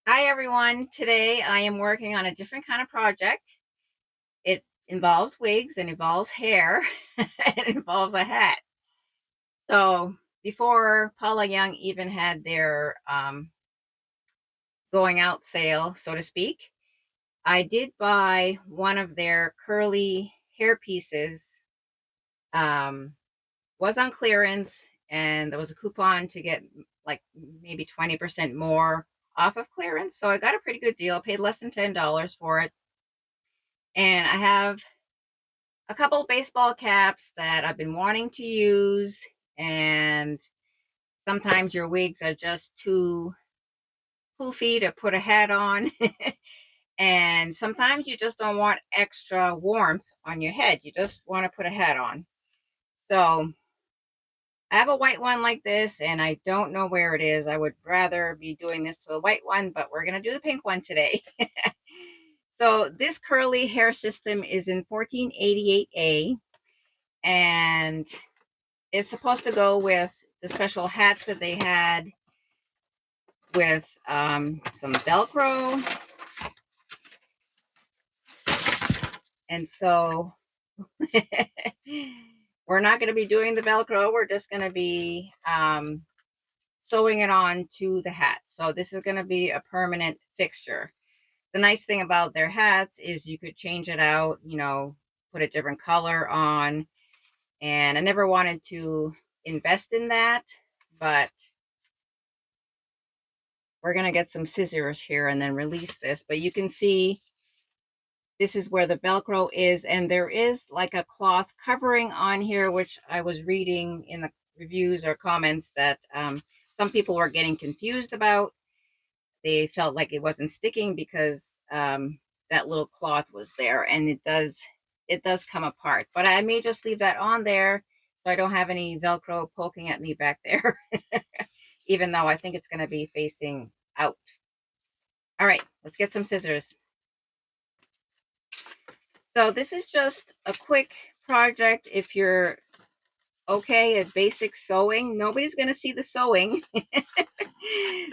Hi everyone. Today I am working on a different kind of project. It involves wigs and involves hair and it involves a hat. So before Paula Young even had their going out sale, so to speak, I did buy one of their curly hair pieces. Um, was on clearance and there was a coupon to get like maybe 20% more off of clearance. So I got a pretty good deal, paid less than $10 for it. And I have a couple of baseball caps that I've been wanting to use, and sometimes your wigs are just too poofy to put a hat on. And sometimes you just don't want extra warmth on your head. You just want to put a hat on. So I have a white one like this, and I don't know where it is. I would rather be doing this to the white one, but we're going to do the pink one today. So this curly hair system is in 1488A, and it's supposed to go with the special hats that they had with some Velcro. And so we're not going to be doing the Velcro. We're just going to be sewing it on to the hat. So this is going to be a permanent fixture. The nice thing about their hats is you could change it out, put a different color on. And I never wanted to invest in that, but we're going to get some scissors here and then release this. But you can see this is where the Velcro is, and there is like a cloth covering on here, which I was reading in the reviews or comments that some people were getting confused about. They felt like it wasn't sticking because that little cloth was there, and it does come apart. But I may just leave that on there so I don't have any Velcro poking at me back there, even though I think it's going to be facing out. All right, let's get some scissors. So this is just a quick project if you're okay at basic sewing. Nobody's going to see the sewing.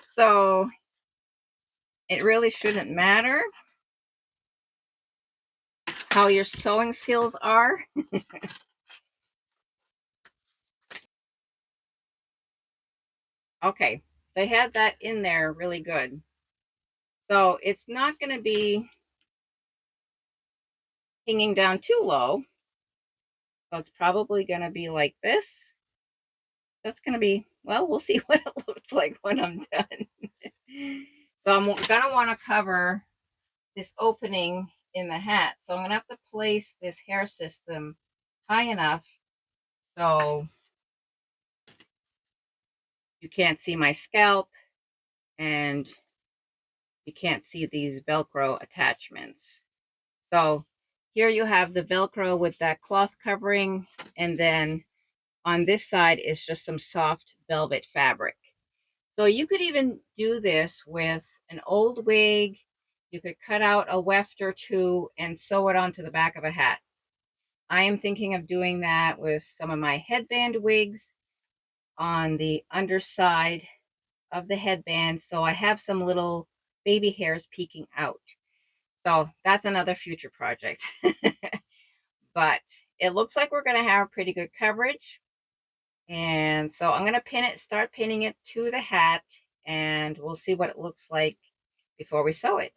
So it really shouldn't matter how your sewing skills are. Okay, they had that in there really good. So it's not going to be hanging down too low. So it's probably going to be like this. That's going to be, well, we'll see what it looks like when I'm done. So I'm going to want to cover this opening in the hat. So I'm going to have to place this hair system high enough so you can't see my scalp and you can't see these Velcro attachments. So here you have the Velcro with that cloth covering, and then on this side is just some soft velvet fabric. So you could even do this with an old wig. You could cut out a weft or two and sew it onto the back of a hat. I am thinking of doing that with some of my headband wigs on the underside of the headband, so I have some little baby hairs peeking out. So that's another future project. But it looks like we're going to have pretty good coverage. And so I'm going to start pinning it to the hat, and we'll see what it looks like before we sew it.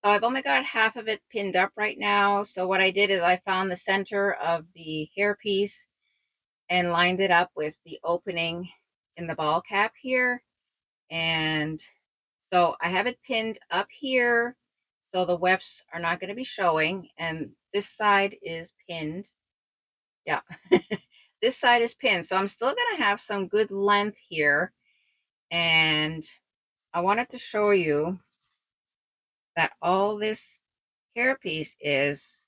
So I've only got half of it pinned up right now. So what I did is I found the center of the hairpiece and lined it up with the opening in the ball cap here. And so I have it pinned up here so the wefts are not going to be showing, and this side is pinned. Yeah, this side is pinned, so I'm still going to have some good length here. And I wanted to show you that all this hairpiece is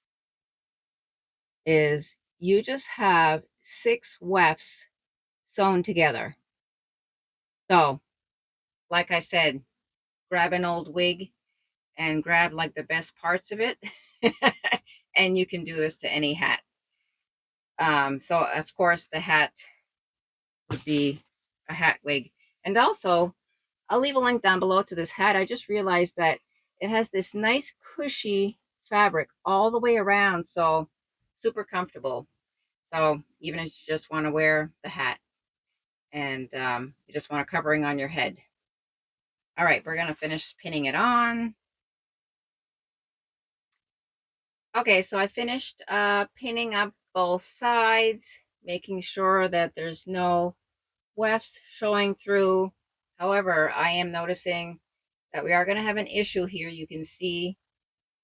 you just have 6 wefts sewn together. So like I said, grab an old wig and grab like the best parts of it and you can do this to any hat. So of course the hat would be a hat wig. And also I'll leave a link down below to this hat. I just realized that it has this nice cushy fabric all the way around, so super comfortable. So even if you just want to wear the hat and you just want a covering on your head. All right, we're going to finish pinning it on. Okay, so I finished pinning up both sides, making sure that there's no wefts showing through. However, I am noticing that we are going to have an issue here. You can see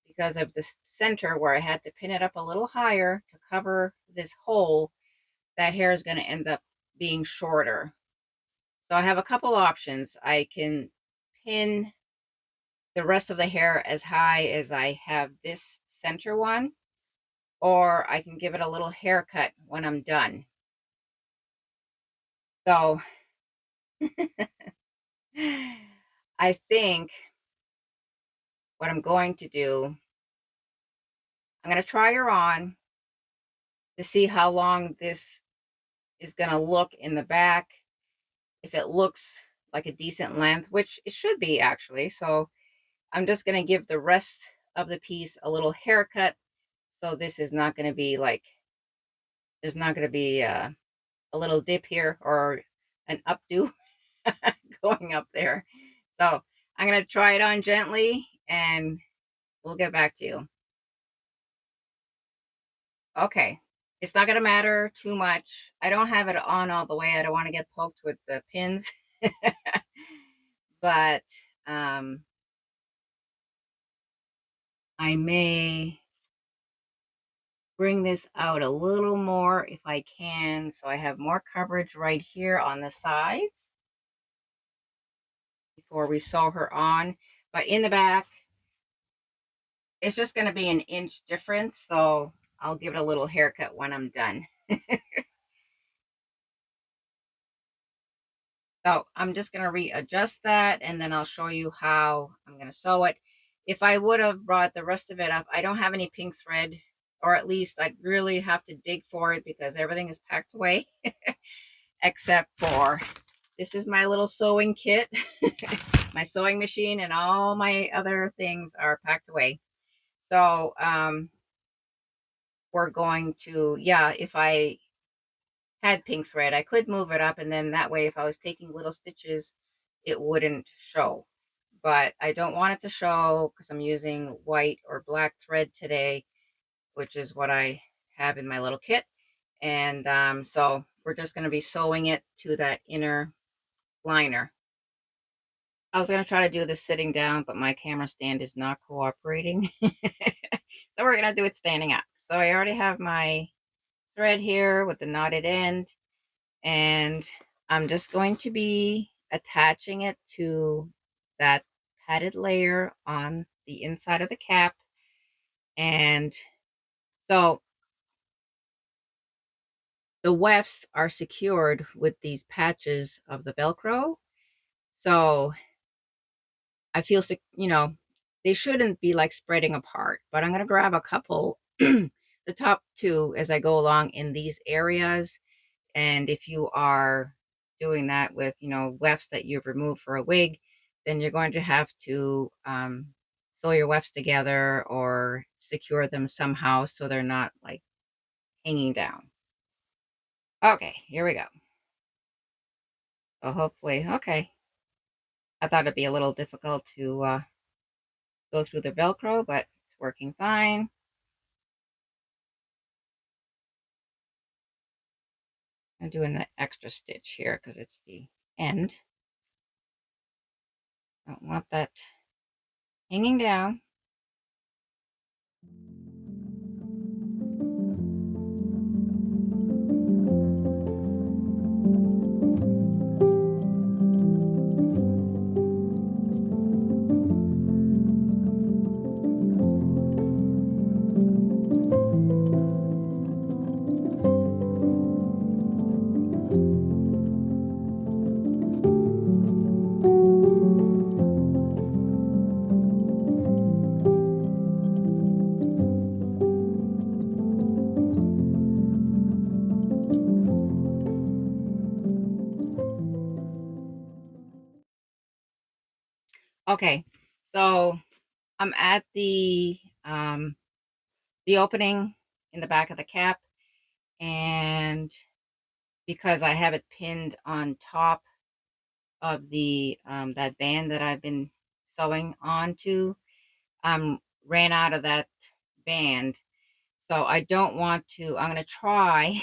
because of the center where I had to pin it up a little higher to cover this hole, that hair is going to end up being shorter. So I have a couple options. I can pin the rest of the hair as high as I have this center one, or I can give it a little haircut when I'm done. So I think what I'm going to do, I'm going to try her on to see how long this is going to look in the back. If it looks like a decent length, which it should be actually. So I'm just going to give the rest of the piece a little haircut. So this is not going to be like, there's not going to be a little dip here or an updo going up there. So I'm going to try it on gently and we'll get back to you. Okay. It's not going to matter too much. I don't have it on all the way. I don't want to get poked with the pins. But I may bring this out a little more if I can, so I have more coverage right here on the sides before we sew her on. But in the back, it's just going to be an inch difference, so I'll give it a little haircut when I'm done. So I'm just going to readjust that, and then I'll show you how I'm going to sew it. If I would have brought the rest of it up, I don't have any pink thread, or at least I'd really have to dig for it because everything is packed away, except for this is my little sewing kit. My sewing machine and all my other things are packed away. So we're going to, yeah, if I had pink thread, I could move it up, and then that way if I was taking little stitches, it wouldn't show. But I don't want it to show because I'm using white or black thread today, which is what I have in my little kit. And so we're just going to be sewing it to that inner liner. I was going to try to do this sitting down, but my camera stand is not cooperating. So we're going to do it standing up. So I already have my thread here with the knotted end, and I'm just going to be attaching it to that padded layer on the inside of the cap. And so the wefts are secured with these patches of the Velcro. So I feel, you know, they shouldn't be like spreading apart, but I'm going to grab a couple, the top two as I go along in these areas. And if you are doing that with, you know, wefts that you've removed for a wig, then you're going to have to sew your wefts together or secure them somehow so they're not like hanging down. Okay, here we go. So hopefully, okay. I thought it'd be a little difficult to go through the Velcro, but it's working fine. I'm doing an extra stitch here because it's the end. Don't want that hanging down. Okay, so I'm at the opening in the back of the cap, and because I have it pinned on top of the that band that I've been sewing onto, ran out of that band. So I don't want to. I'm gonna try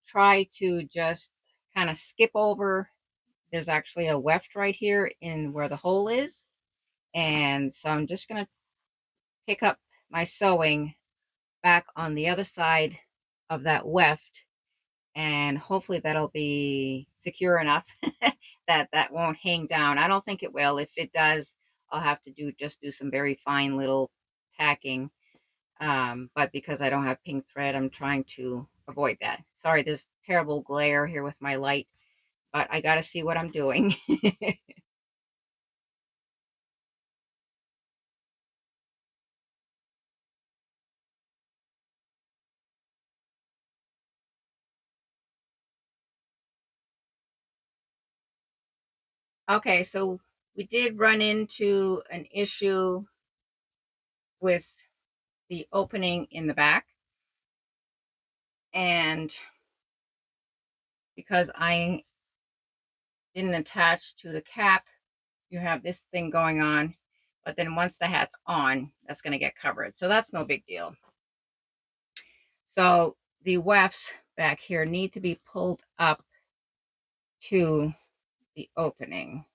try to just kind of skip over. There's actually a weft right here in where the hole is, and so I'm just gonna pick up my sewing back on the other side of that weft, and hopefully that'll be secure enough that that won't hang down. I don't think it will. If it does, I'll have to do some very fine little tacking. But because I don't have pink thread, I'm trying to avoid that. Sorry, there's terrible glare here with my light, but I got to see what I'm doing. Okay, so we did run into an issue with the opening in the back, and because I didn't attach to the cap, you have this thing going on, but then once the hat's on, that's going to get covered. So that's no big deal. So the wefts back here need to be pulled up to the opening.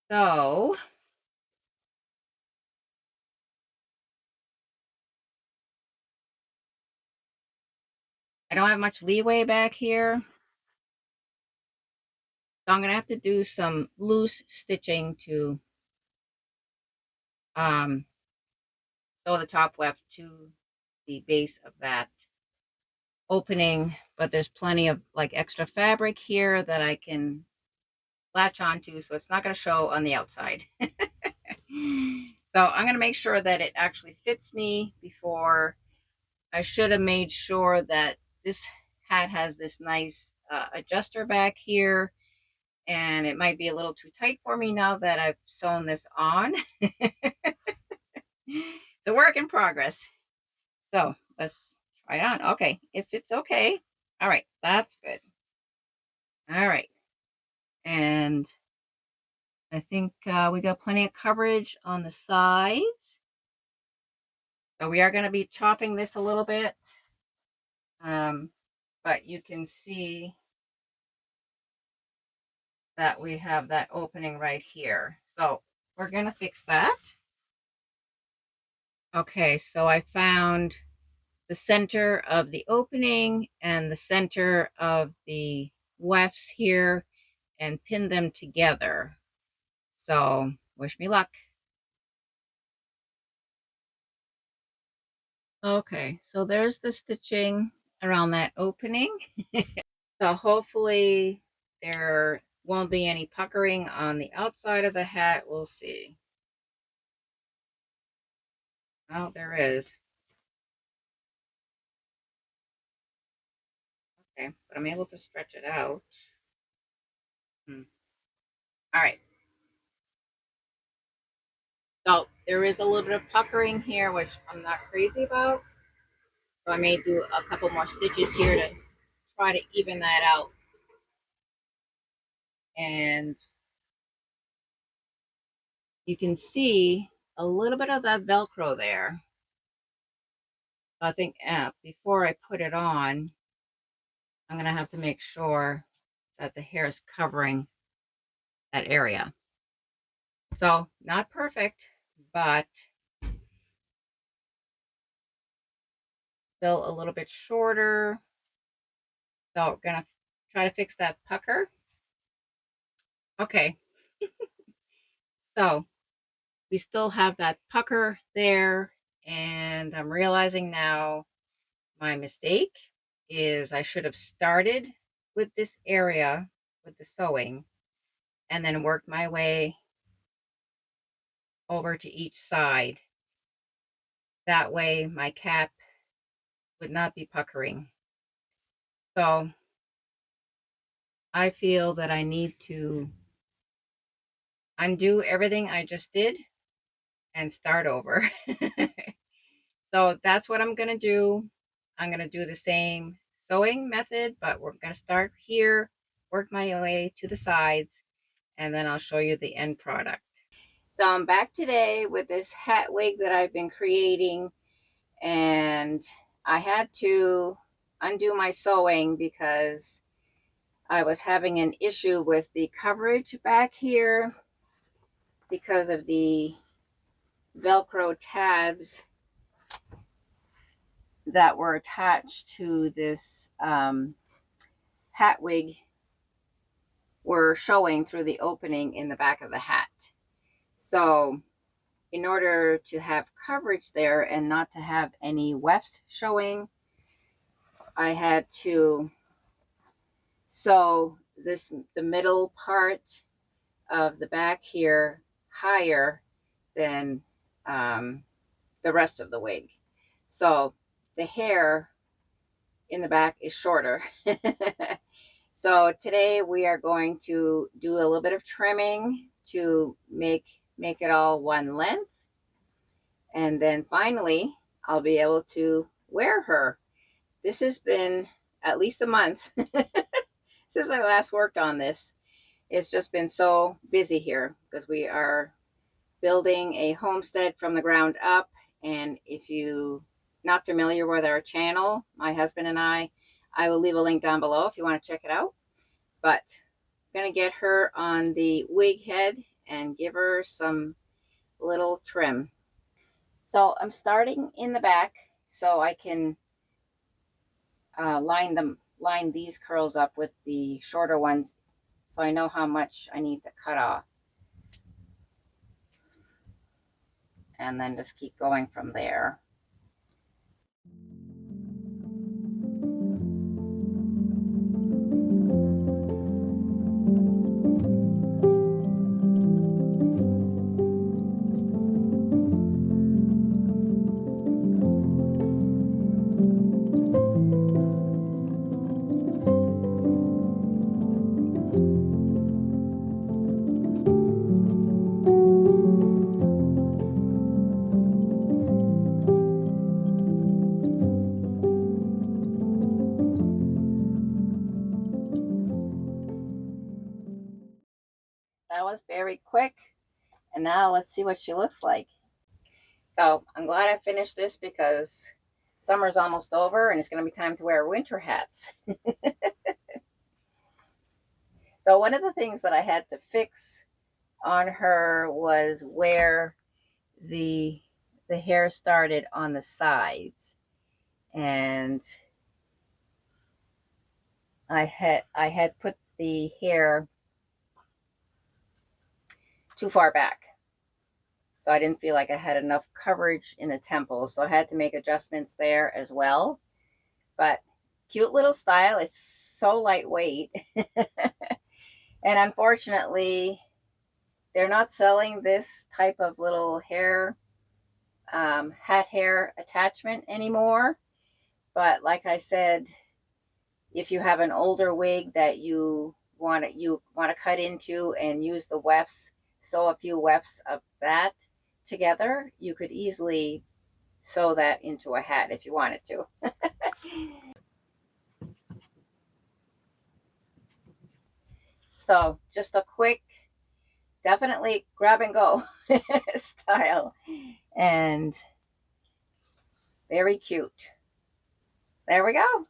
So I don't have much leeway back here. So I'm going to have to do some loose stitching to um, sew the top weft to the base of that opening. But there's plenty of like extra fabric here that I can latch onto, so it's not going to show on the outside. So I'm going to make sure that it actually fits me before. I should have made sure that this hat has this nice adjuster back here, and it might be a little too tight for me now that I've sewn this on. It's a work in progress. So let's try it on. Okay, it fits okay. All right, that's good. All right, and I think we got plenty of coverage on the sides. So we are going to be chopping this a little bit, but you can see that we have that opening right here. So we're going to fix that. Okay, so I found the center of the opening and the center of the wefts here and pinned them together. So wish me luck. Okay, so there's the stitching around that opening. So hopefully there won't be any puckering on the outside of the hat. We'll see. Oh, there is. Okay, but I'm able to stretch it out. All right. So there is a little bit of puckering here, which I'm not crazy about. So I may do a couple more stitches here to try to even that out. And you can see a little bit of that Velcro there. So I think before I put it on, I'm going to have to make sure that the hair is covering that area. So not perfect, but still a little bit shorter. So we're going to try to fix that pucker. Okay. So we still have that pucker there, and I'm realizing now my mistake is I should have started with this area with the sewing and then worked my way over to each side. That way my cap would not be puckering. So I feel that I need to undo everything I just did and start over. So that's what I'm going to do. I'm going to do the same sewing method, but we're going to start here, work my way to the sides, and then I'll show you the end product. So I'm back today with this hat wig that I've been creating, and I had to undo my sewing because I was having an issue with the coverage back here because of the Velcro tabs that were attached to this hat wig were showing through the opening in the back of the hat. So in order to have coverage there and not to have any wefts showing, I had to sew the middle part of the back here higher than the rest of the wig. So the hair in the back is shorter. So today we are going to do a little bit of trimming to make it all one length. And then finally, I'll be able to wear her. This has been at least a month since I last worked on this. It's just been so busy here because we are building a homestead from the ground up. And if you not familiar with our channel, my husband and I will leave a link down below if you want to check it out. But I'm going to get her on the wig head and give her some little trim. So I'm starting in the back so I can line these curls up with the shorter ones so I know how much I need to cut off. And then just keep going from there. That was very quick. And now let's see what she looks like. So I'm glad I finished this because summer's almost over and it's going to be time to wear winter hats. So one of the things that I had to fix on her was where the hair started on the sides. And I had put the hair too far back. So I didn't feel like I had enough coverage in the temples. So I had to make adjustments there as well. But cute little style. It's so lightweight. And unfortunately, they're not selling this type of little hair, hat hair attachment anymore. But like I said, if you have an older wig that you want to cut into and use the wefts, sew a few wefts of that together, you could easily sew that into a hat if you wanted to. So just a quick, definitely grab and go style, and very cute. There we go.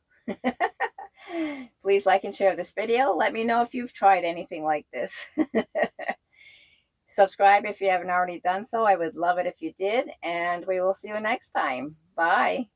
Please like and share this video. Let me know if you've tried anything like this. Subscribe if you haven't already done so. I would love it if you did, and we will see you next time. Bye.